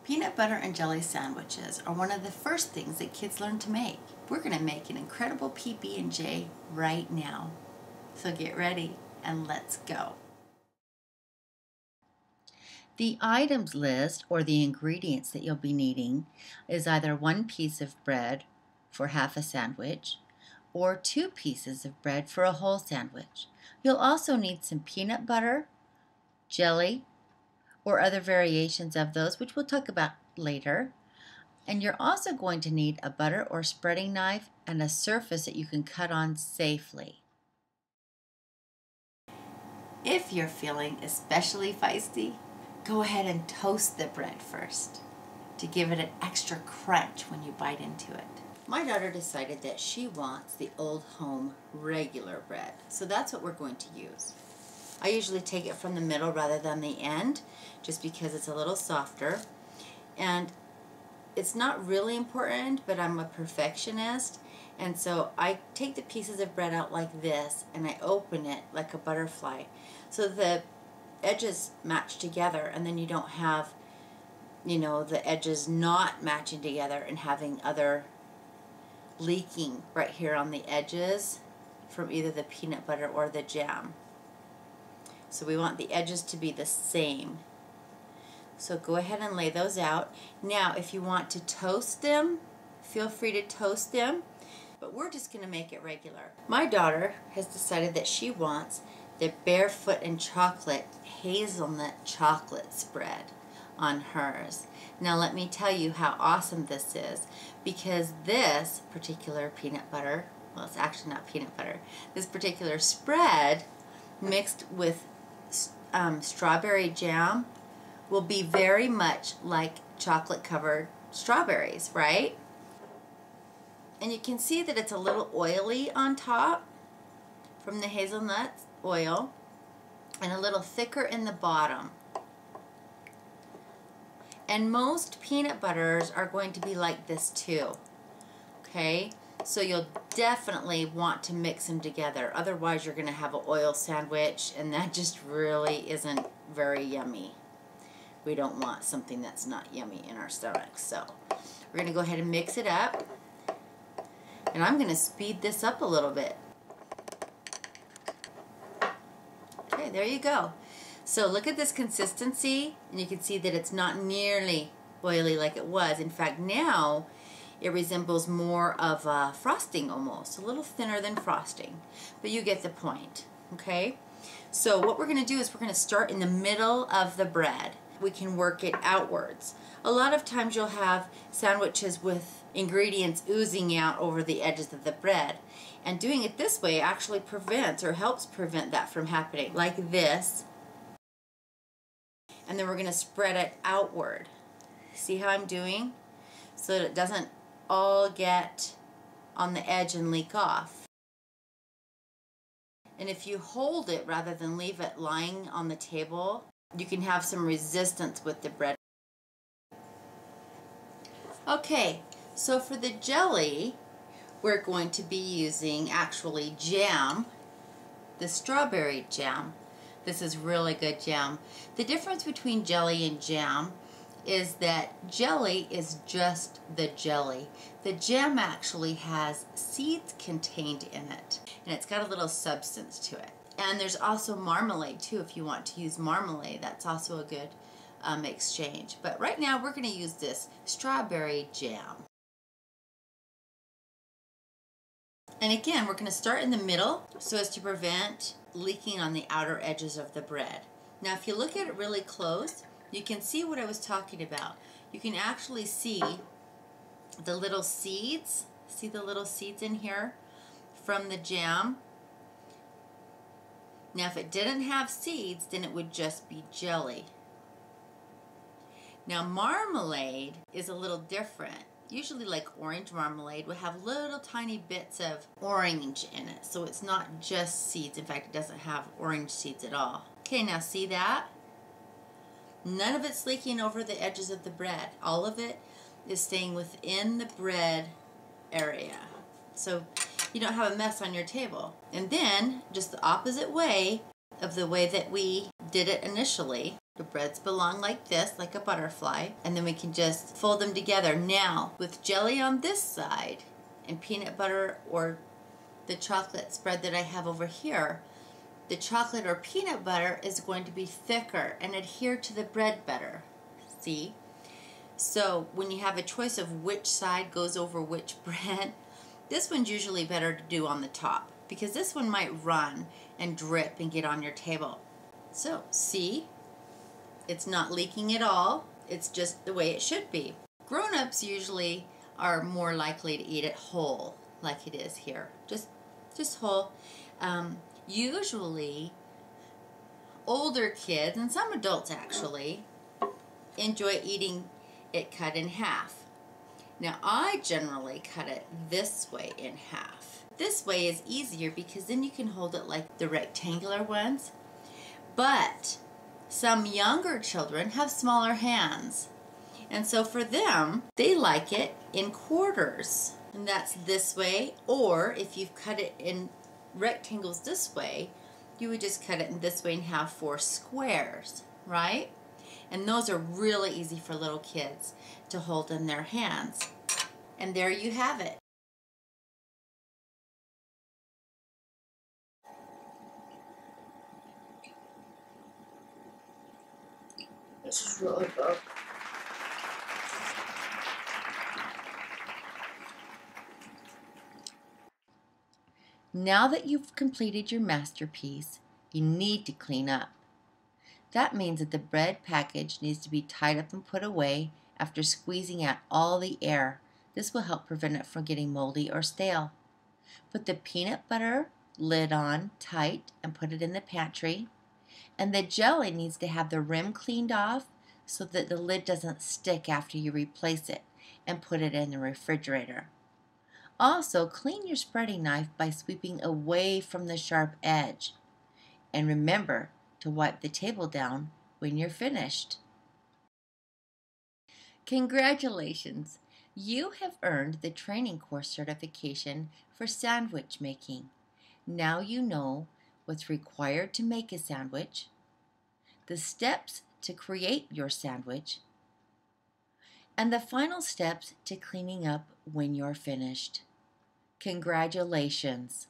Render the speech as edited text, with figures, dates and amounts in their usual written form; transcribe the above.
Peanut butter and jelly sandwiches are one of the first things that kids learn to make. We're going to make an incredible PB&J right now. So get ready and let's go. The items list, or the ingredients that you'll be needing, is either 1 piece of bread for half a sandwich or 2 pieces of bread for a whole sandwich. You'll also need some peanut butter, jelly, or other variations of those, which we'll talk about later. And you're also going to need a butter or spreading knife and a surface that you can cut on safely. If you're feeling especially feisty, go ahead and toast the bread first to give it an extra crunch when you bite into it. My daughter decided that she wants the Old Home regular bread, so that's what we're going to use. I usually take it from the middle rather than the end, just because it's a little softer. And it's not really important, but I'm a perfectionist, and so I take the pieces of bread out like this and I open it like a butterfly so the edges match together, and then you don't have, you know, the edges not matching together and having other leaking right here on the edges from either the peanut butter or the jam. So we want the edges to be the same. So go ahead and lay those out. Now if you want to toast them, feel free to toast them, but we're just going to make it regular. My daughter has decided that she wants the Barefoot and Chocolate hazelnut chocolate spread on hers. Now let me tell you how awesome this is, because this particular peanut butter, well, it's actually not peanut butter, this particular spread mixed with strawberry jam will be very much like chocolate covered strawberries, right? And you can see that it's a little oily on top from the hazelnut oil and a little thicker in the bottom. And most peanut butters are going to be like this too, okay? So you'll definitely want to mix them together. Otherwise you're going to have an oil sandwich, and that just really isn't very yummy. We don't want something that's not yummy in our stomachs. So we're going to go ahead and mix it up. And I'm going to speed this up a little bit. Okay, there you go. So look at this consistency, and you can see that it's not nearly oily like it was. In fact, now it resembles more of a frosting almost, a little thinner than frosting. But you get the point, okay? So what we're going to do is we're going to start in the middle of the bread. We can work it outwards. A lot of times you'll have sandwiches with ingredients oozing out over the edges of the bread. And doing it this way actually prevents or helps prevent that from happening, like this. And then we're going to spread it outward. See how I'm doing? So that it doesn't all get on the edge and leak off. And if you hold it rather than leave it lying on the table, you can have some resistance with the bread. Okay, so for the jelly, we're going to be using actually jam, the strawberry jam. This is really good jam. The difference between jelly and jam is that jelly is just the jelly. The jam actually has seeds contained in it, and it's got a little substance to it. And there's also marmalade too. If you want to use marmalade, that's also a good exchange. But right now we're going to use this strawberry jam. And again, we're going to start in the middle so as to prevent leaking on the outer edges of the bread. Now if you look at it really close, you can see what I was talking about. You can actually see the little seeds. See the little seeds in here from the jam? Now if it didn't have seeds, then it would just be jelly. Now marmalade is a little different. Usually like orange marmalade would have little tiny bits of orange in it. So it's not just seeds. In fact, it doesn't have orange seeds at all. Okay, now see that? None of it's leaking over the edges of the bread. All of it is staying within the bread area. So you don't have a mess on your table. And then, just the opposite way, of the way that we did it initially. The breads belong like this, like a butterfly, and then we can just fold them together. Now, with jelly on this side and peanut butter or the chocolate spread that I have over here, the chocolate or peanut butter is going to be thicker and adhere to the bread better. See? So when you have a choice of which side goes over which bread, this one's usually better to do on the top because this one might run and drip and get on your table. So see, it's not leaking at all. It's just the way it should be. Grown-ups usually are more likely to eat it whole, like it is here. Just whole. Usually, older kids, and some adults actually, enjoy eating it cut in half. Now, I generally cut it this way in half. This way is easier because then you can hold it like the rectangular ones. But some younger children have smaller hands. And so for them, they like it in quarters. And that's this way. Or if you've cut it in rectangles this way, you would just cut it in this way and have 4 squares, right? And those are really easy for little kids to hold in their hands. And there you have it. This is really good. Now that you've completed your masterpiece, you need to clean up. That means that the bread package needs to be tied up and put away after squeezing out all the air. This will help prevent it from getting moldy or stale. Put the peanut butter lid on tight and put it in the pantry. And the jelly needs to have the rim cleaned off so that the lid doesn't stick after you replace it, and put it in the refrigerator. Also, clean your spreading knife by sweeping away from the sharp edge. And remember to wipe the table down when you're finished. Congratulations! You have earned the training course certification for sandwich making. Now you know what's required to make a sandwich, the steps to create your sandwich, and the final steps to cleaning up when you're finished. Congratulations!